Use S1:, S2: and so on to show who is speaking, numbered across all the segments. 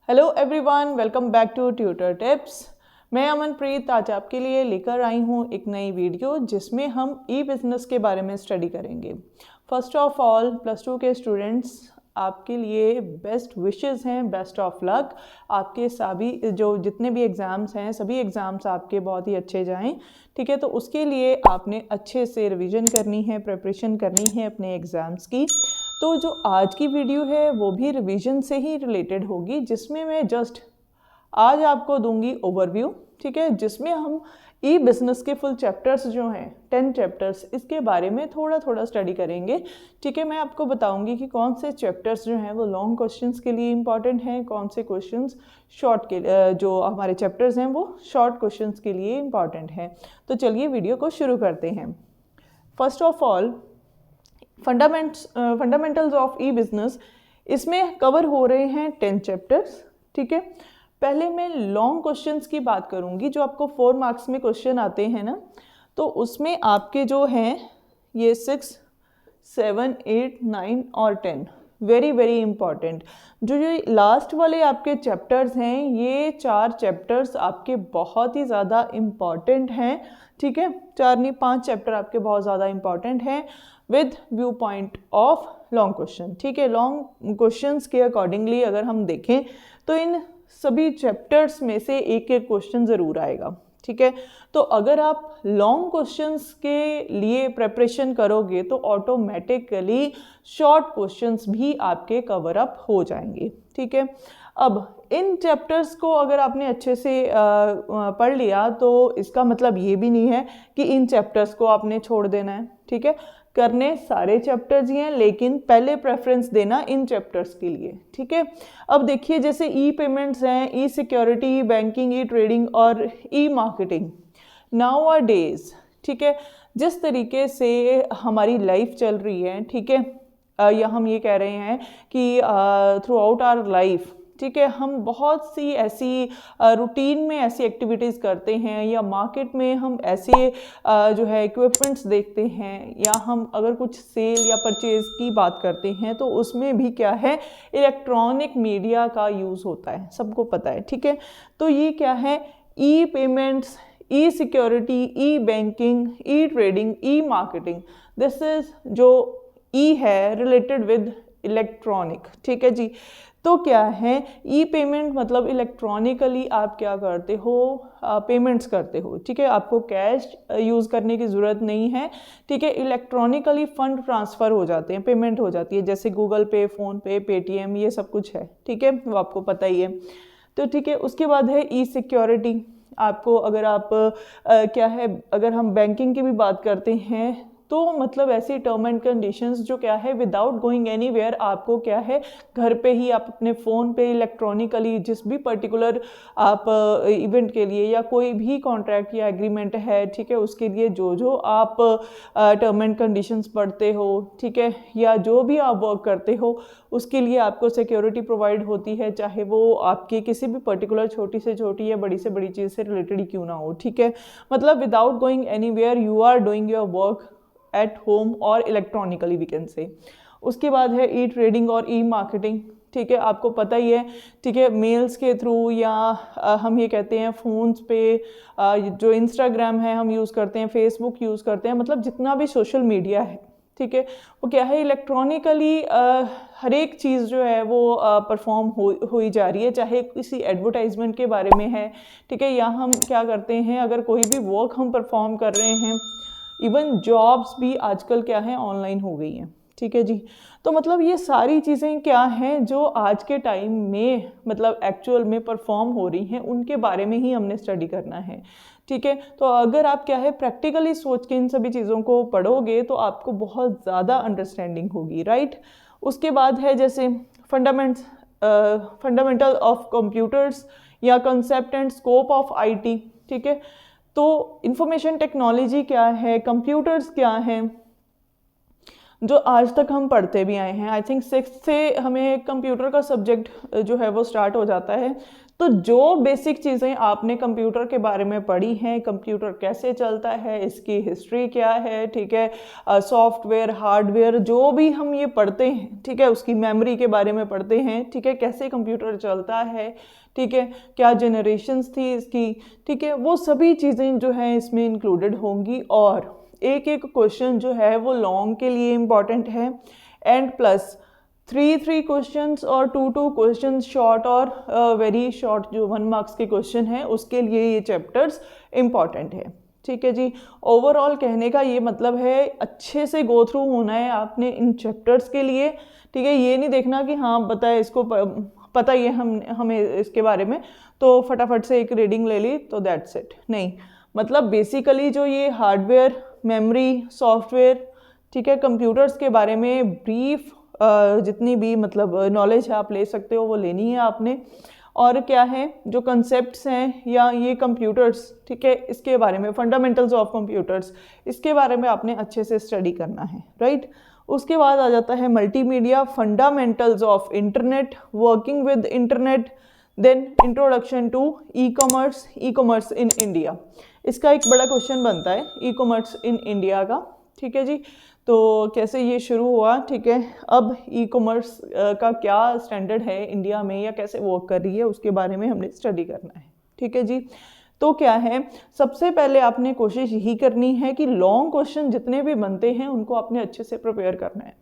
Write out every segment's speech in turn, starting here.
S1: Hello everyone, welcome back to tutor tips. मैं अमनप्रीत आज आपके लिए लेकर आई हूँ एक नई वीडियो जिसमें हम ई बिज़नेस के बारे में स्टडी करेंगे। फर्स्ट ऑफ ऑल +2 के स्टूडेंट्स, आपके लिए बेस्ट विशेस हैं, बेस्ट ऑफ लक। आपके सभी जितने भी एग्ज़ाम्स हैं, सभी एग्ज़ाम्स आपके बहुत ही अच्छे जाएं। ठीक है, तो उसके लिए आपने अच्छे से रिवीजन करनी है, प्रिपरेशन करनी है अपने एग्ज़ाम्स की। तो जो आज की वीडियो है वो भी रिवीजन से ही रिलेटेड होगी, जिसमें मैं जस्ट आज आपको दूंगी ओवरव्यू। ठीक है, जिसमें हम ई बिज़नेस के फुल चैप्टर्स जो हैं 10 चैप्टर्स, इसके बारे में थोड़ा थोड़ा स्टडी करेंगे। ठीक है, मैं आपको बताऊंगी कि कौन से चैप्टर्स जो हैं वो लॉन्ग क्वेश्चंस के लिए इंपॉर्टेंट हैं, कौन से क्वेश्चंस शॉर्ट के जो हमारे चैप्टर्स हैं वो शॉर्ट क्वेश्चंस के लिए इंपॉर्टेंट हैं। तो चलिए वीडियो को शुरू करते हैं। First of all, fundamentals of E business, इसमें कवर हो रहे हैं 10 चैप्टर्स। ठीक है, पहले मैं लॉन्ग क्वेश्चंस की बात करूंगी जो आपको 4 मार्क्स में क्वेश्चन आते हैं ना, तो उसमें आपके जो हैं ये 6, 7, 8, 9 और 10 वेरी वेरी इंपॉर्टेंट। जो लास्ट वाले आपके चैप्टर्स हैं, ये 4 चैप्टर्स आपके बहुत ही ज़्यादा इम्पॉर्टेंट हैं। ठीक है, 4 नहीं 5 चैप्टर आपके बहुत ज़्यादा इंपॉर्टेंट हैं with view point of long question. ठीक है, लॉन्ग क्वेश्चंस के अकॉर्डिंगली अगर हम देखें तो इन सभी चैप्टर्स में से एक एक क्वेश्चन ज़रूर आएगा। ठीक है, तो अगर आप लॉन्ग क्वेश्चंस के लिए प्रिपरेशन करोगे तो ऑटोमेटिकली शॉर्ट क्वेश्चंस भी आपके कवर अप हो जाएंगे। ठीक है, अब इन चैप्टर्स को अगर आपने अच्छे से पढ़ लिया तो इसका मतलब ये भी नहीं है कि इन चैप्टर्स को आपने छोड़ देना है। ठीक है, करने सारे चैप्टर्स ही हैं, लेकिन पहले प्रेफरेंस देना इन चैप्टर्स के लिए। ठीक है, अब देखिए जैसे ई पेमेंट्स हैं, ई security, e banking, e trading और ई मार्केटिंग। नाउ आर डेज, ठीक है, जिस तरीके से हमारी लाइफ चल रही है, ठीक है, या हम ये कह रहे हैं कि थ्रू आउट आवर लाइफ, ठीक है, हम बहुत सी ऐसी रूटीन में ऐसी एक्टिविटीज़ करते हैं, या मार्केट में हम ऐसे जो है इक्विपमेंट्स देखते हैं, या हम अगर कुछ सेल या परचेज़ की बात करते हैं तो उसमें भी क्या है, इलेक्ट्रॉनिक मीडिया का यूज़ होता है, सबको पता है। ठीक है, तो ये क्या है, e payments, e security, e banking, e trading, e marketing, this is जो ई है रिलेटेड विद इलेक्ट्रॉनिक। ठीक है जी, तो क्या है, ई पेमेंट मतलब इलेक्ट्रॉनिकली आप क्या करते हो, पेमेंट्स करते हो। ठीक है, आपको कैश यूज़ करने की ज़रूरत नहीं है। ठीक है, इलेक्ट्रॉनिकली फ़ंड ट्रांसफ़र हो जाते हैं, पेमेंट हो जाती है, जैसे गूगल पे, फ़ोन पे, पेटीएम, ये सब कुछ है। ठीक है, वो आपको पता ही है। तो ठीक है, उसके बाद है ई सिक्योरिटी। आपको अगर आप क्या है, अगर हम बैंकिंग की भी बात करते हैं तो मतलब ऐसी टर्म एंड कंडीशंस जो क्या है, विदाउट गोइंग एनीवेयर, आपको क्या है, घर पे ही आप अपने फ़ोन पे इलेक्ट्रॉनिकली जिस भी पर्टिकुलर आप इवेंट के लिए या कोई भी कॉन्ट्रैक्ट या एग्रीमेंट है, ठीक है, उसके लिए जो आप टर्म एंड कंडीशंस पढ़ते हो, ठीक है, या जो भी आप वर्क करते हो, उसके लिए आपको सिक्योरिटी प्रोवाइड होती है, चाहे वो आपके किसी भी पर्टिकुलर छोटी से छोटी या बड़ी से बड़ी चीज़ से रिलेटेड ही क्यों ना हो। ठीक है, मतलब without going anywhere you are doing your work at home और इलेक्ट्रॉनिकली वी कैन से। उसके बाद है ई ट्रेडिंग और ई मार्केटिंग। ठीक है, आपको पता ही है। ठीक है, मेल्स के थ्रू या हम ये कहते हैं फ़ोन्स पे जो इंस्टाग्राम है हम यूज़ करते हैं, फेसबुक यूज़ करते हैं, मतलब जितना भी सोशल मीडिया है, ठीक है, वो क्या है, इलेक्ट्रॉनिकली हर एक चीज़ जो है वो परफॉर्म हो ही जा रही है, चाहे किसी एडवर्टाइजमेंट के बारे में है। ठीक है, या हम क्या करते हैं, अगर कोई भी वर्क हम परफॉर्म कर रहे हैं, इवन जॉब्स भी आजकल क्या है, ऑनलाइन हो गई हैं। ठीक है जी, तो मतलब ये सारी चीज़ें क्या हैं जो आज के टाइम में मतलब एक्चुअल में परफॉर्म हो रही हैं, उनके बारे में ही हमने स्टडी करना है। ठीक है, तो अगर आप क्या है प्रैक्टिकली सोच के इन सभी चीज़ों को पढ़ोगे तो आपको बहुत ज़्यादा अंडरस्टैंडिंग होगी, राइट। उसके बाद है जैसे फंडामेंटल ऑफ कंप्यूटर्स या concept and scope of IT. ठीक है, तो इंफॉर्मेशन टेक्नोलॉजी क्या है, कंप्यूटर्स क्या हैं, जो आज तक हम पढ़ते भी आए हैं। आई थिंक 6th से हमें कंप्यूटर का सब्जेक्ट जो है वो स्टार्ट हो जाता है। तो जो बेसिक चीज़ें आपने कंप्यूटर के बारे में पढ़ी हैं, कंप्यूटर कैसे चलता है, इसकी हिस्ट्री क्या है, ठीक है, सॉफ्टवेयर हार्डवेयर जो भी हम ये पढ़ते हैं, ठीक है, उसकी मेमोरी के बारे में पढ़ते हैं, ठीक है, कैसे कंप्यूटर चलता है, ठीक है, क्या जनरेशन्स थी इसकी, ठीक है, वो सभी चीज़ें जो है इसमें इंक्लूडेड होंगी। और एक एक क्वेश्चन जो है वो लॉन्ग के लिए इम्पॉर्टेंट है, एंड प्लस 3 क्वेश्चंस और 2 क्वेश्चंस शॉर्ट और वेरी शॉर्ट जो 1 मार्क्स के क्वेश्चन है उसके लिए ये चैप्टर्स इम्पॉर्टेंट है। ठीक है जी, ओवरऑल कहने का ये मतलब है अच्छे से गो थ्रू होना है आपने इन चैप्टर्स के लिए। ठीक है, ये नहीं देखना कि हाँ बताए इसको पता ही है हमें इसके बारे में तो फटाफट से एक रीडिंग ले ली तो दैट्स इट, नहीं। मतलब बेसिकली जो ये हार्डवेयर, मेमोरी, सॉफ्टवेयर, ठीक है, कंप्यूटर्स के बारे में ब्रीफ जितनी भी मतलब नॉलेज है आप ले सकते हो वो लेनी है आपने। और क्या है जो कंसेप्ट्स हैं या ये कंप्यूटर्स, ठीक है, इसके बारे में फंडामेंटल्स ऑफ कंप्यूटर्स, इसके बारे में आपने अच्छे से स्टडी करना है, राइट। उसके बाद आ जाता है multimedia, fundamentals of internet, working with internet, then introduction to e commerce in India. इसका एक बड़ा क्वेश्चन बनता है ई कॉमर्स इन इंडिया का। ठीक है जी, तो कैसे ये शुरू हुआ, ठीक है, अब ई कॉमर्स का क्या स्टैंडर्ड है इंडिया में या कैसे वर्क कर रही है उसके बारे में हमने स्टडी करना है। ठीक है जी, तो क्या है, सबसे पहले आपने कोशिश यही करनी है कि लॉन्ग क्वेश्चन जितने भी बनते हैं उनको आपने अच्छे से प्रिपेयर करना है।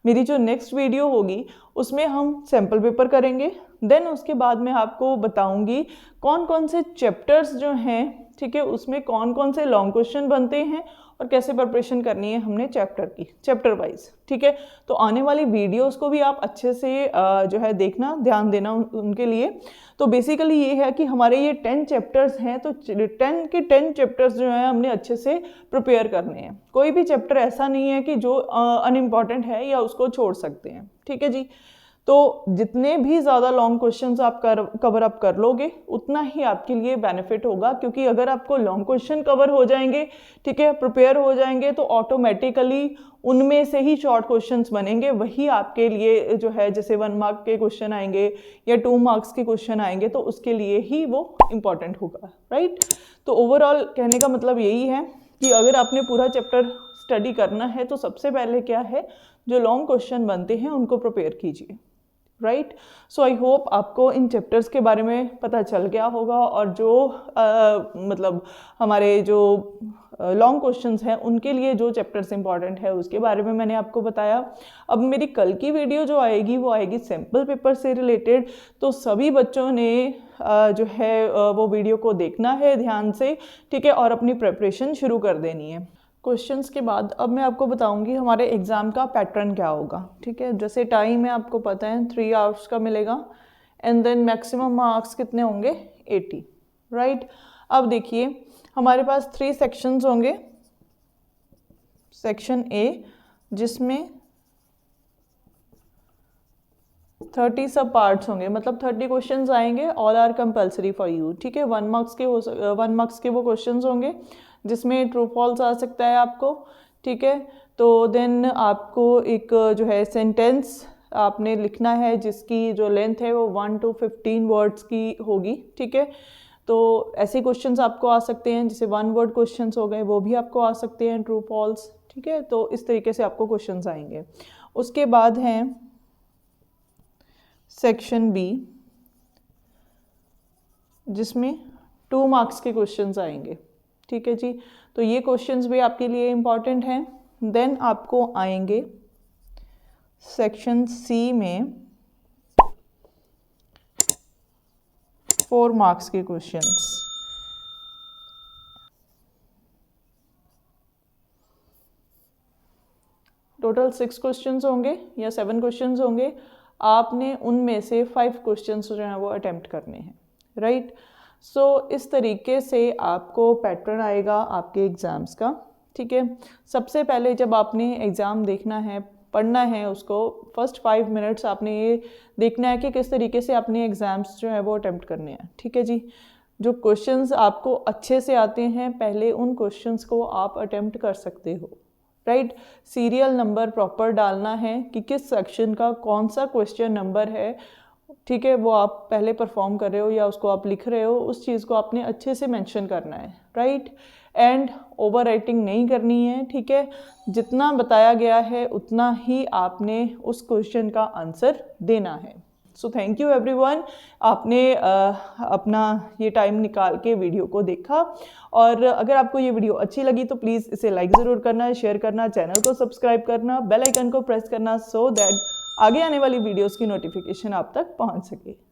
S1: मेरी जो नेक्स्ट वीडियो होगी उसमें हम सैम्पल पेपर करेंगे, देन उसके बाद मैं आपको बताऊंगी कौन कौन से चैप्टर्स जो हैं, ठीक है, उसमें कौन कौन से लॉन्ग क्वेश्चन बनते हैं और कैसे प्रिपरेशन करनी है हमने चैप्टर वाइज। ठीक है, तो आने वाली वीडियोस को भी आप अच्छे से जो है देखना, ध्यान देना उनके लिए। तो बेसिकली ये है कि हमारे ये 10 चैप्टर्स हैं, तो 10 के 10 चैप्टर्स जो हैं हमने अच्छे से प्रिपेयर करने हैं। कोई भी चैप्टर ऐसा नहीं है कि जो अनइम्पॉर्टेंट है या उसको छोड़ सकते हैं। ठीक है जी, तो जितने भी ज़्यादा लॉन्ग क्वेश्चंस आप कवर अप कर लोगे उतना ही आपके लिए बेनिफिट होगा, क्योंकि अगर आपको लॉन्ग क्वेश्चन कवर हो जाएंगे, ठीक है, प्रिपेयर हो जाएंगे, तो ऑटोमेटिकली उनमें से ही शॉर्ट क्वेश्चंस बनेंगे, वही आपके लिए जो है जैसे 1 मार्क के क्वेश्चन आएंगे या 2 मार्क्स के क्वेश्चन आएंगे तो उसके लिए ही वो इम्पॉर्टेंट होगा, राइट। तो ओवरऑल कहने का मतलब यही है कि अगर आपने पूरा चैप्टर स्टडी करना है तो सबसे पहले क्या है, जो लॉन्ग क्वेश्चन बनते हैं उनको प्रिपेयर कीजिए, राइट। सो आई होप आपको इन चैप्टर्स के बारे में पता चल गया होगा, और जो मतलब हमारे जो लॉन्ग क्वेश्चंस हैं उनके लिए जो चैप्टर्स इंपॉर्टेंट है उसके बारे में मैंने आपको बताया। अब मेरी कल की वीडियो जो आएगी वो आएगी सैम्पल पेपर से रिलेटेड, तो सभी बच्चों ने जो है वो वीडियो को देखना है ध्यान से, ठीक है, और अपनी प्रिपरेशन शुरू कर देनी है। क्वेश्चंस के बाद अब मैं आपको बताऊंगी हमारे एग्ज़ाम का पैटर्न क्या होगा। ठीक है, जैसे टाइम है आपको पता है 3 आवर्स का मिलेगा, एंड देन मैक्सिमम मार्क्स कितने होंगे 80, राइट। अब देखिए हमारे पास 3 सेक्शंस होंगे। सेक्शन ए जिसमें 30 सब पार्ट्स होंगे, मतलब 30 क्वेश्चंस आएंगे, all are compulsory for you. ठीक है, 1 मार्क्स के वो क्वेश्चंस होंगे जिसमें ट्रू फॉल्स आ सकता है आपको। ठीक है, तो देन आपको एक जो है सेंटेंस आपने लिखना है जिसकी जो लेंथ है वो 1 to 15 वर्ड्स की होगी। ठीक है, तो ऐसे क्वेश्चंस आपको आ सकते हैं, जैसे 1 वर्ड क्वेश्चंस हो गए वो भी आपको आ सकते हैं, ट्रू फॉल्स। ठीक है, तो इस तरीके से आपको क्वेश्चंस आएंगे। उसके बाद हैं सेक्शन बी जिसमें 2 मार्क्स के क्वेश्चंस आएंगे। ठीक है जी, तो ये क्वेश्चंस भी आपके लिए इम्पॉर्टेंट हैं। देन आपको आएंगे सेक्शन सी में 4 मार्क्स के क्वेश्चंस। टोटल 6 क्वेश्चंस होंगे या 7 क्वेश्चंस होंगे, आपने उनमें से 5 क्वेश्चंस जो हैं वो अटेम्प्ट करने हैं, राइट। सो इस तरीके से आपको पैटर्न आएगा आपके एग्ज़ाम्स का। ठीक है, सबसे पहले जब आपने एग्ज़ाम देखना है, पढ़ना है उसको, फर्स्ट 5 मिनट्स आपने ये देखना है कि किस तरीके से अपने एग्ज़ाम्स जो है वो अटेम्प्ट करने हैं। ठीक है जी, जो क्वेश्चंस आपको अच्छे से आते हैं पहले उन क्वेश्चंस को आप अटेम्प्ट कर सकते हो, राइट। सीरियल नंबर प्रॉपर डालना है कि किस सेक्शन का कौन सा क्वेश्चन नंबर है, ठीक है, वो आप पहले परफॉर्म कर रहे हो या उसको आप लिख रहे हो, उस चीज़ को आपने अच्छे से मेंशन करना है, राइट। एंड ओवर राइटिंग नहीं करनी है, ठीक है। जितना बताया गया है उतना ही आपने उस क्वेश्चन का आंसर देना है। सो थैंक यू एवरीवन, आपने अपना ये टाइम निकाल के वीडियो को देखा। और अगर आपको ये वीडियो अच्छी लगी तो प्लीज़ इसे लाइक ज़रूर करना, शेयर करना, चैनल को सब्सक्राइब करना, बेल आइकन को प्रेस करना, सो दैट आगे आने वाली वीडियोस की नोटिफिकेशन आप तक पहुंच सके।